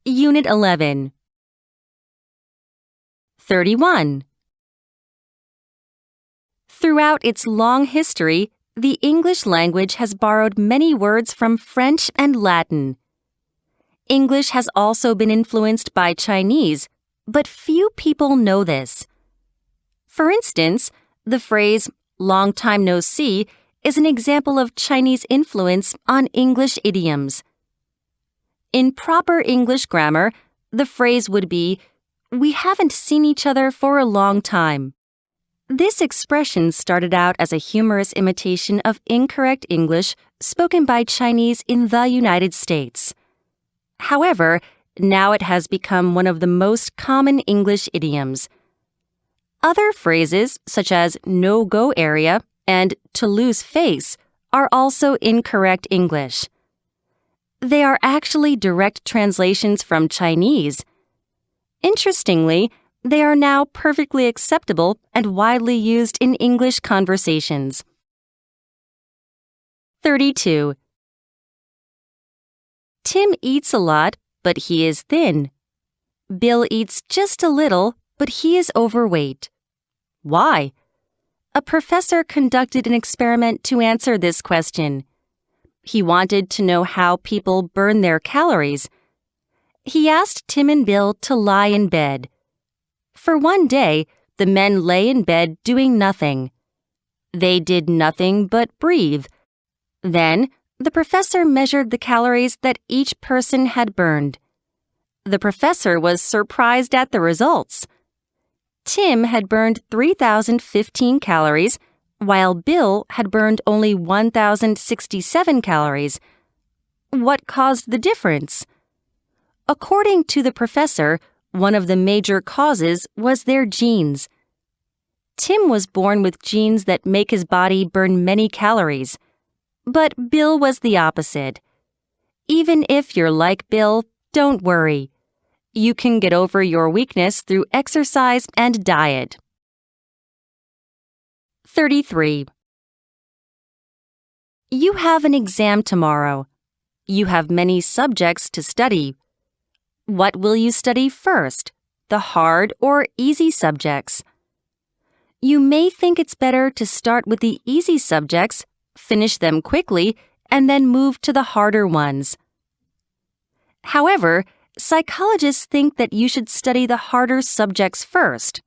Unit 11. 31. Throughout its long history, the English language has borrowed many words from French and Latin. English has also been influenced by Chinese, but few people know this. For instance, the phrase, "long time no see," is an example of Chinese influence on English idioms. In proper English grammar, the phrase would be, "We haven't seen each other for a long time." This expression started out as a humorous imitation of incorrect English spoken by Chinese in the United States. However, now it has become one of the most common English idioms. Other phrases, such as no-go area and to lose face, are also incorrect English. They are actually direct translations from Chinese. Interestingly, they are now perfectly acceptable and widely used in English conversations. 32. Tim eats a lot, but he is thin. Bill eats just a little, but he is overweight. Why? A professor conducted an experiment to answer this question. He wanted to know how people burn their calories. He asked Tim and Bill to lie in bed. For one day, the men lay in bed doing nothing. They did nothing but breathe. Then, the professor measured the calories that each person had burned. The professor was surprised at the results. Tim had burned 3,015 calories, while Bill had burned only 1,067 calories. What caused the difference? According to the professor, one of the major causes was their genes. Tim was born with genes that make his body burn many calories. But Bill was the opposite. Even if you're like Bill, don't worry. You can get over your weakness through exercise and diet. 33. You have an exam tomorrow. You have many subjects to study. What will you study first, the hard or easy subjects? You may think it's better to start with the easy subjects, finish them quickly, and then move to the harder ones. However, psychologists think that you should study the harder subjects first.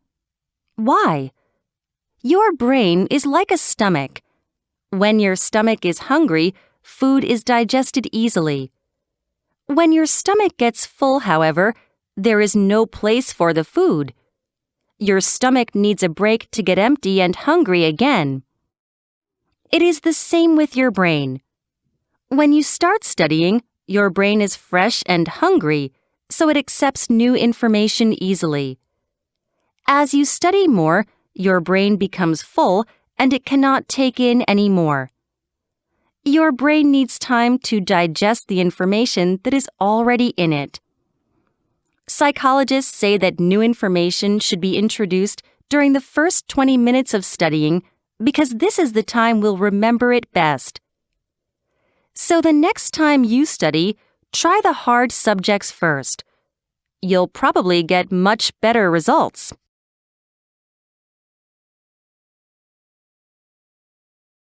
Why? Your brain is like a stomach. When your stomach is hungry, food is digested easily. When your stomach gets full, however, there is no place for the food. Your stomach needs a break to get empty and hungry again. It is the same with your brain. When you start studying, your brain is fresh and hungry, so it accepts new information easily. As you study more, your brain becomes full and it cannot take in any more. Your brain needs time to digest the information that is already in it. Psychologists say that new information should be introduced during the first 20 minutes of studying because this is the time we'll remember it best. So the next time you study, try the hard subjects first. You'll probably get much better results.